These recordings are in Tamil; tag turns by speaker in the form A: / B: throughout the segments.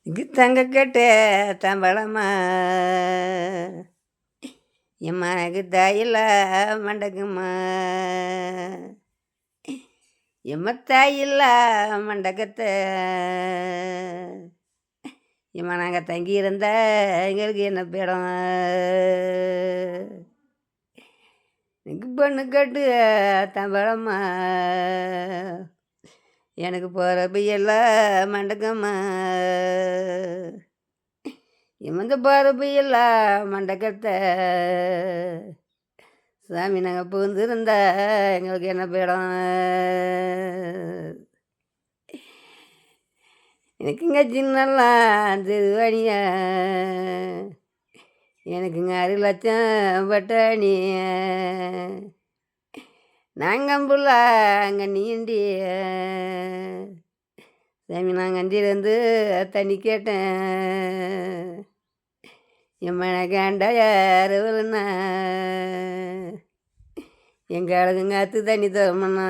A: இங்கு தங்க கட்ட தம்பளமா எம்மனக்கு தாயில்ல மண்டகம்மா எம்ம தாயில்ல மண்டகத்தை எம்ம நாங்கள் தங்கி இருந்த எங்களுக்கு என்ன பேடம் எனக்கு பொண்ணு கட்டு தம்பளமா எனக்கு போகிற எல்லாம் மண்டகம்மா இமந்த போகிற எல்லாம் மண்டகத்தை சாமி நாங்கள் புகுந்துருந்தா எங்களுக்கு என்ன பேடம் எனக்குங்க சின்னலாம் திருவணியா எனக்குங்க 6 லட்சம் பட்டாணி நாங்கம்புள்ள அங்கே நீண்டி சாமி நாங்கள் அஞ்சிலேருந்து தண்ணி கேட்டேன் எம்மனை கேண்டா யாருன்னா எங்கள் அழகுங்க அத்து தண்ணி தரமண்ணா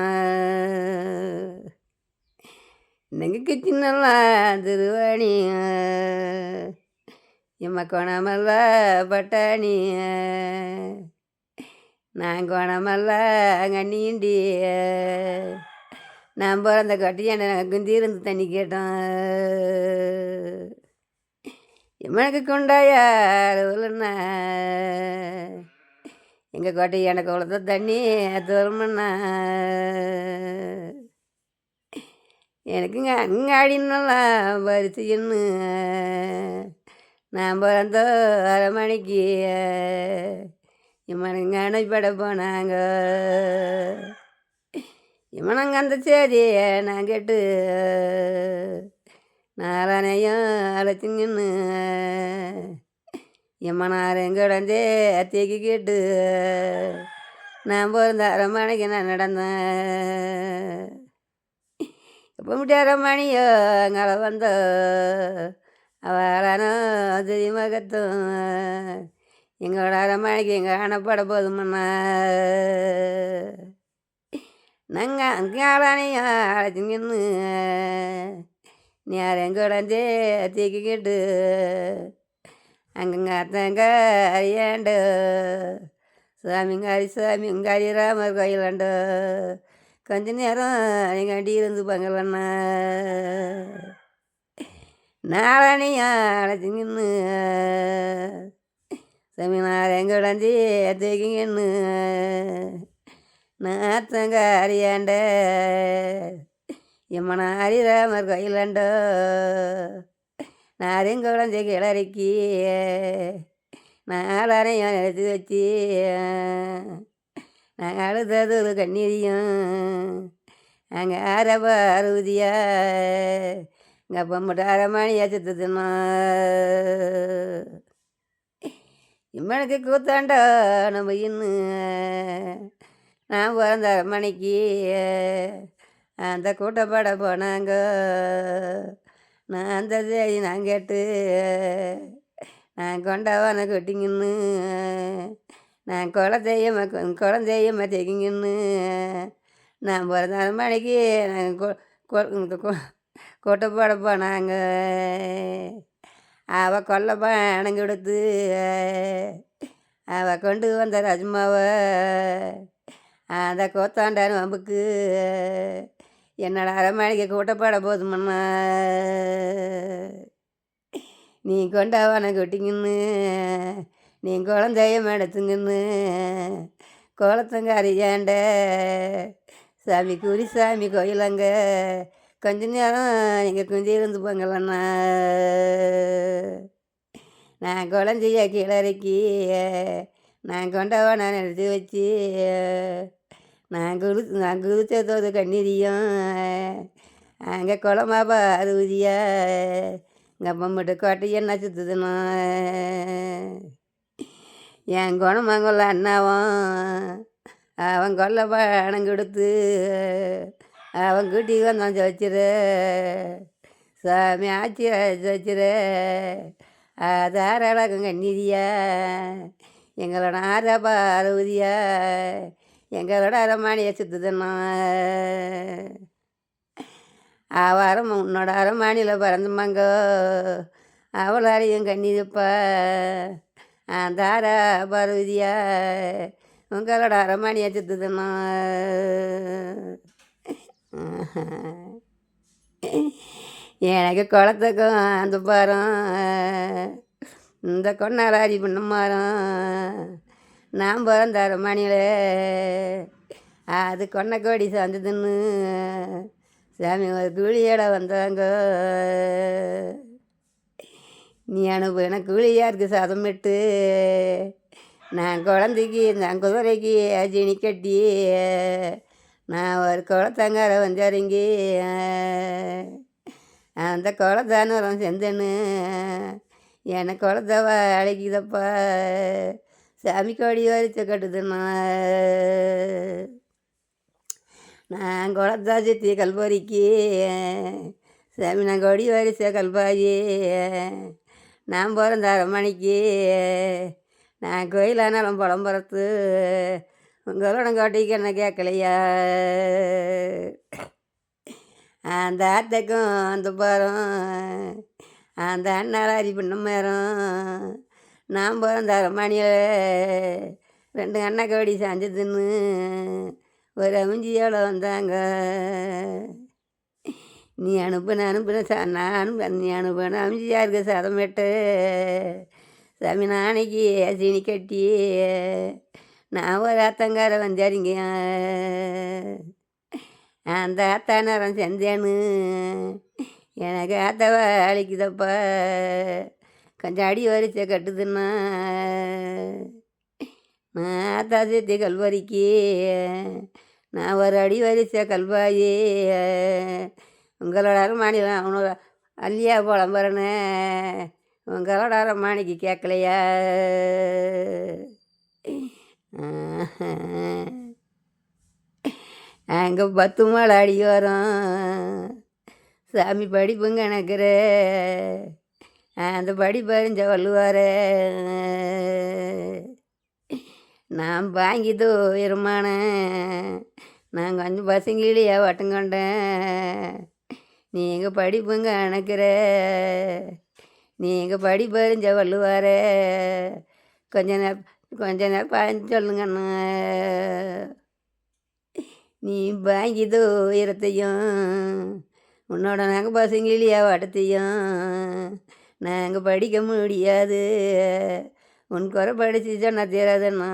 A: இன்னைக்கு சின்னலாம் திருவாணி எம்ம கோணமல்ல பட்டாணி நான் கோணமல்ல அங்கே நீண்டி நான் பிறந்த கட்டியாண்ட நாங்கள் குந்தியிருந்து தண்ணி கேட்டோம் எம்மனுக்கு கொண்டாயாருன்னா எங்கள் கோட்டை எனக்கு அவ்வளோத தண்ணி தோறுமண்ணா எனக்குங்க அங்காடின்னெல்லாம் வரிசைன்னு நான் பிறந்தோ 1/2 மணிக்கு எம்மனுங்க அணைப்பட போனாங்க இவனங்க அந்த சரி நான் கேட்டு நாரானையும் அழைச்சிங்கன்னு எம்மனாரையும் கிடந்தே அத்தைக்கு கேட்டு நான் பிறந்த 1/2 மணிக்கு நான் நடந்தேன் இப்போ விட்டு 1/2 மணியோ அங்கே வந்தோ அவளானோ தெரியுமகத்தும் எங்களோட 1/2 மணிக்கு எங்கள் அணைப்பட போதுமண்ணா நாங்கள் அங்கே ஆளானையும் அழைச்சிங்கன்னு நேரம் எங்கூடந்தே தீக்கி கேட்டு அங்கங்க அத்தங்க அறியாண்டு சாமிங்காரி சாமிங்காரி ராமர் கோயிலாண்டு கொஞ்ச நேரம் நீங்கள் அடி இருந்து பங்கலண்ணா நாளானையும் அழைச்சிங்கன்னு சாமி நேரம் எங்கூடந்தே தீக்கிங்கன்னு நாத்தங்க அறியாண்ட எம்மன ஹரிராமர் கோயிலாண்டோ நாரையும் குழந்தை கிளறிக்கி நாளாரையும் எடுத்து வச்சு நாங்கள் அழுதது ஒரு கண்ணீரியும் அங்கே ஆரப்பா அறுபதியா இங்கே அப்போ மட்டும் 1/2 மணியா சுத்துதுமா இம்மனுக்கு கூத்தாண்டோ நம்ம இன்னும் நான் பிறந்த 1/2 மணிக்கு அந்த கூட்டப்பட போனாங்க நான் அந்த செய்தி நான் கேட்டு நான் கொண்டவனை கொட்டிங்கன்னு நான் குழந்தையம்மா தைக்கிங்கன்னு நான் பிறந்த 1/2 மணிக்கு நாங்கள் கூட்டப்பட போனாங்க அவள் கொல்ல பணம் கொடுத்து அவள் கொண்டு வந்த ரஜ்மாவை அந்த கோத்தாண்டான் வம்புக்கு என்னோட 1/2 மணிக்கு கூட்டப்பட போதுமண்ணா நீ கொண்டவனை கொட்டிங்கன்னு நீ குழந்தையம் எடுத்துங்கன்னு கோலத்தங்க அறியாண்ட சாமி குறி சாமி கோயிலங்க கொஞ்ச நேரம் நீங்கள் குந்தி இருந்து போங்களண்ணா நான் குழந்தைய கிளறிக்கி நான் கொண்டவனை எடுத்து வச்சு நான் குளித்ததோது கண்ணீரியும் அங்கே குளமாப்பா அறுபதியா எங்கள் அப்பா மட்டும் கோட்டை என்ன சுற்றுதுண்ணா என் குணமங்குள்ள அண்ணாவும் அவன் கொல்ல பணம் கொடுத்து அவன் கூட்டி வந்தான் வச்சிரு சாமி ஆச்சி வச்சிரு தாராளம் கண்ணீரியா எங்களோட ஆறாப்பா அறுபதியா எங்களோட 1/2 மணியை சுற்றுதுண்ணா ஆவாரம் உன்னோட அரமாணியில் பிறந்தமாங்கோ அவளாரையும் கண்ணீருப்பா தார பருதியா உங்களோட அரமாணியை சுத்துதுமா. எனக்கு குளத்துக்கும் அந்த பாரம் இந்த கொண்டாராரி பண்ண மரம் நான் பிறந்த அரமாணியில் அது கொன்னை கோடி சார்ந்ததுன்னு சாமி ஒரு கூலியோட வந்தாங்க. நீ அனுப்பு எனக்கு கூலியாருக்கு சதமிட்டு நான் குழந்தைக்கு நான் குதிரைக்கு அஜினி கட்டி நான் ஒரு குளத்தங்கார வந்தாருங்கி அந்த குளத்தானரம் செந்தன்னு எனக்கு குளத்தவ அழைக்குதப்பா சாமி கோடி வரிச்ச கட்டுதுன்னா நான் குளத்தா சுற்றி கல்பொறிக்கு சாமி நான் கொடி வரிசை கல்பாயி நான் பிறந்த அரமணிக்கு நான் கோயிலானாலும் புலம்புறத்து உங்களோட கோட்டைக்கு என்ன கேட்கலையா. அந்த ஆத்தைக்கும் அந்த பாரம் அந்த அண்ணாரி பண்ண மேரம் நான் பிறந்த அரமணியில் 2 அண்ணன் கோடி சாஞ்சதுன்னு ஒரு அமைஞ்சியோட வந்தாங்க. நீ அனுப்புன நான் நீ அனுப்புன அமைஞ்சியாருக்கு சதம் வெட்டு சாமி நாளைக்கு சீனி கட்டி நான் ஒரு ஆத்தங்கார வந்தாருங்க. அந்த ஆத்தா நேரம் செந்தேன்னு எனக்கு ஆத்தவ அழிக்குதப்பா கொஞ்சம் அடி வரிச்ச கட்டுதுன்னா நான் ஆத்தா சேர்த்தி கல்வரிக்கு நான் ஒரு அடி வரிசை கல்வாயி உங்களோட அரமாணியில் அவனோட அல்லியா புலம்புறனே உங்களோட அரமாணிக்கு கேட்கலையா. அங்கே 10 மாலை அடி வரும் சாமி படிப்புங்க எனக்குற அந்த படிப்பறிஞ்ச வள்ளுவார நான் வாங்கிதோ இருமான நான் கொஞ்சம் பசங்களிலேயே வட்டுங்கொண்டேன். நீங்கள் படிப்புங்க நினைக்கிற நீங்கள் படிப்பறிஞ்ச வள்ளுவார கொஞ்ச நேரம் பாய்ஞ்சு சொல்லுங்கண்ணா. நீ வாங்கிதோ உயரத்தையும் உன்னோட நாங்கள் பசங்களிலேயே வட்டத்தையும் நாங்கள் படிக்க முடியாது உன் குறை படித்து சொன்ன தீராதுன்னா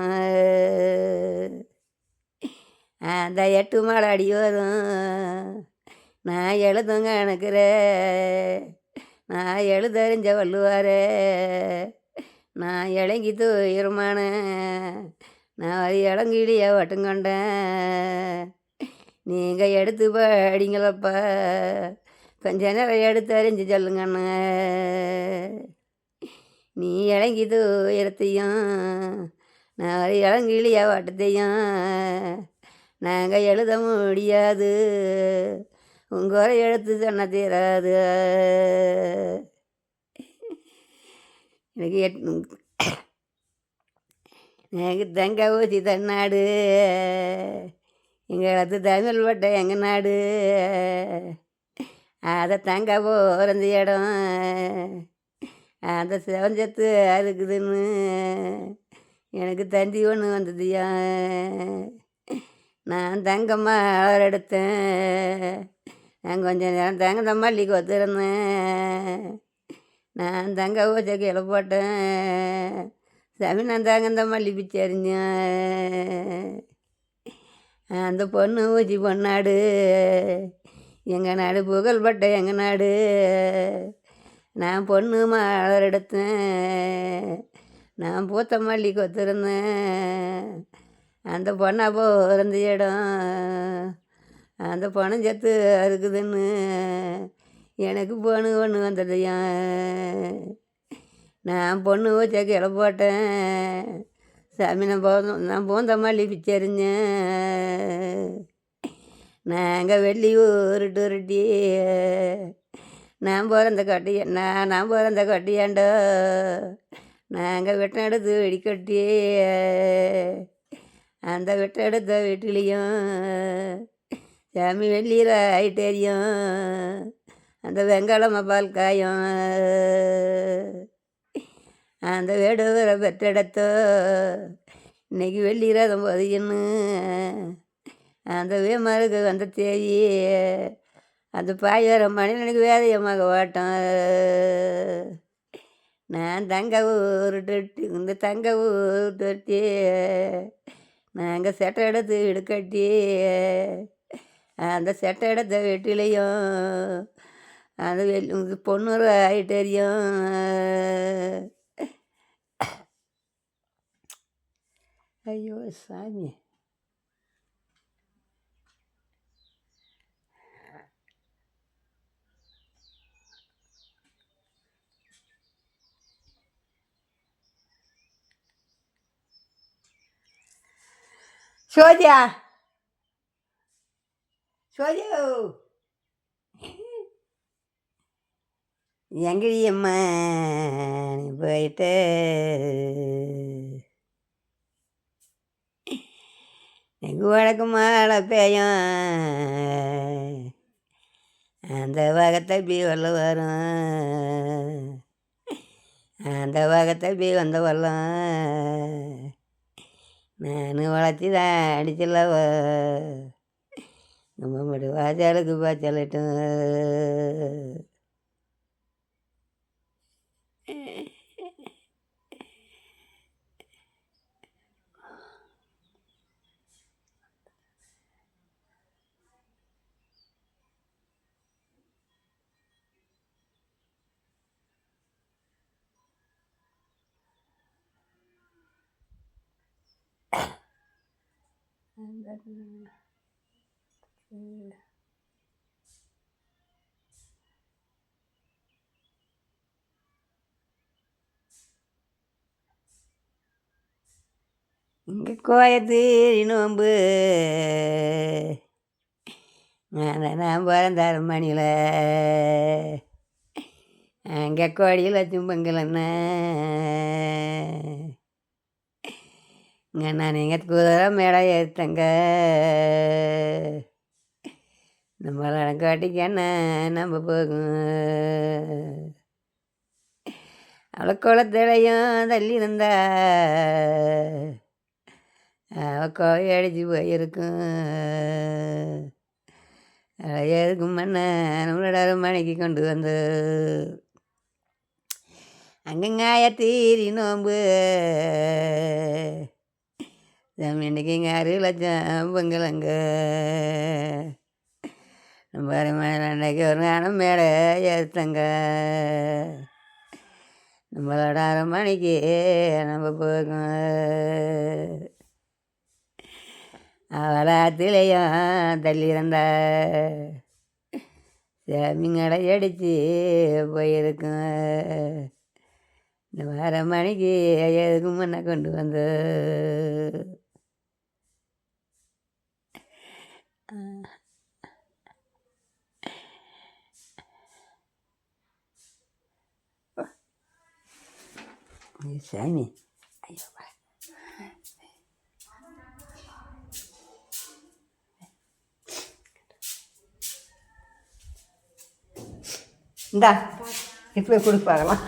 A: அந்த 8 மாலை அடி வரும் நான் எழுதுங்க எனக்குற நான் எழுதறிஞ்ச வள்ளுவார நான் இளங்கி தூரமான நான் அது இளங்கிலிய வட்டுங்கொண்டேன். நீங்கள் எடுத்து படிங்களப்பா கொஞ்ச நேரம் எடுத்து அறிஞ்சு சொல்லுங்கண்ணா. நீ இளங்கி தூரத்தையும் நான் ஒரு இளங்கிலிய வட்டத்தையும் நாங்கள் எழுத முடியாது உங்கள் எழுத்து சொன்ன தீராது. எனக்கு எனக்கு தங்க ஊசி தன்னாடு எங்களது தமிழ் பட்ட எங்கள் நாடு அதை தங்க போகிறந்த இடம் அந்த செவஞ்சத்து அறுக்குதுன்னு எனக்கு தந்தி ஒன்று வந்ததுயா. நான் தங்கம்மா அவர் எடுத்தேன் நான் கொஞ்சம் நேரம் தங்க மல்லி கொத்துருந்தேன் நான் தங்க ஊசை கீழே போட்டேன் சாமி நான் தாங்க இந்த மல்லி பிச்சை அறிஞ்சேன். அந்த பொண்ணு ஊசி பொன்னாடு எங்கள் நாடு புகழ்பட்ட எங்கள் நாடு நான் பொண்ணு மலர் எடுத்தேன் நான் பூத்த மல்லி கொத்துருந்தேன் அந்த பொண்ணை பிறந்த இடம் அந்த பணம் செத்து அறுக்குதுன்னு எனக்கு பொண்ணு ஒன்று வந்ததையா. நான் பொண்ணு வச்ச கிளை போட்டேன் சாமி நான் பூந்த மல்லி பிச்சறிஞ்சேன். நாங்கள் வெள்ளி உருட்டி நான் பிறந்த கட்டியாண்டோ நாங்கள் வெட்டம் எடுத்து வெடிக்கட்டி அந்த வெட்டம் எடுத்த வீட்டிலையும் சாமி வெள்ளீர ஐட்டேரியம் அந்த வெங்காளம் பால் காயம் அந்த வேடுவரை பெற்றெடுத்தோ இன்னைக்கு வெள்ளீரதம் பதின்னு அந்த வேமருக்கு வந்த தேதி அந்த பாய்வர மனிதனுக்கு வேதையமாக வாட்டம் நான் தங்க ஊர் தொட்டி இந்த தங்க ஊர் தொட்டி நாங்கள் செட்டை எடுத்து வீடு கட்டி அந்த செட்டை எடுத்த வெட்டிலையும் அந்த பொண்ணு ஆகிட்டறியும் ஐயோ சாமி சோதியா சோதியோ எங்கடி அம்மா நீ போயிட்டு எங்கள் வழக்கு மழை பெய்யும் அந்த வகத்தை பி வெள்ள வரும் அந்த வகத்தை பி வந்த வெள்ளம் நான் வளர்த்தி தான் அடிச்சல நம்ம மட்டும் வாசலுக்கு பாய்ச்சலட்டும் இங்கே கோயத்து நோம்பு நான் பிறந்தாரு மணியில் அங்கே கோடியில் வச்சும் பொங்கலண்ணா இங்கே நான் எங்கள் குதிரை மேடை ஏற்றங்க நம்மள காட்டிக்கு என்ன நம்ம போகும் அவளை குளத்திலையும் தள்ளி இருந்தா அவள் கோவை அடிச்சு போயிருக்கும் எதுக்கும் மண்ண நம்மளோட மணிக்கு கொண்டு வந்து அங்கங்காய தீரி நோம்பு இன்னைக்கு இங்கே 6 லட்சம் பொங்கலங்க நம்ம அன்னைக்கு ஒரு நானும் மேடை ஏற்றங்க நம்மளோட 6 மணிக்கு நம்ம போகும் அவளாத்திலையும் தள்ளி இருந்தா சாமிங்கடை அடித்து போயிருக்கும் இந்த 6 மணிக்கு எதுக்கும் முன்ன கொண்டு வந்து சாமி ஐயோ இந்தா இப்போ கொடுப்பாங்களாம்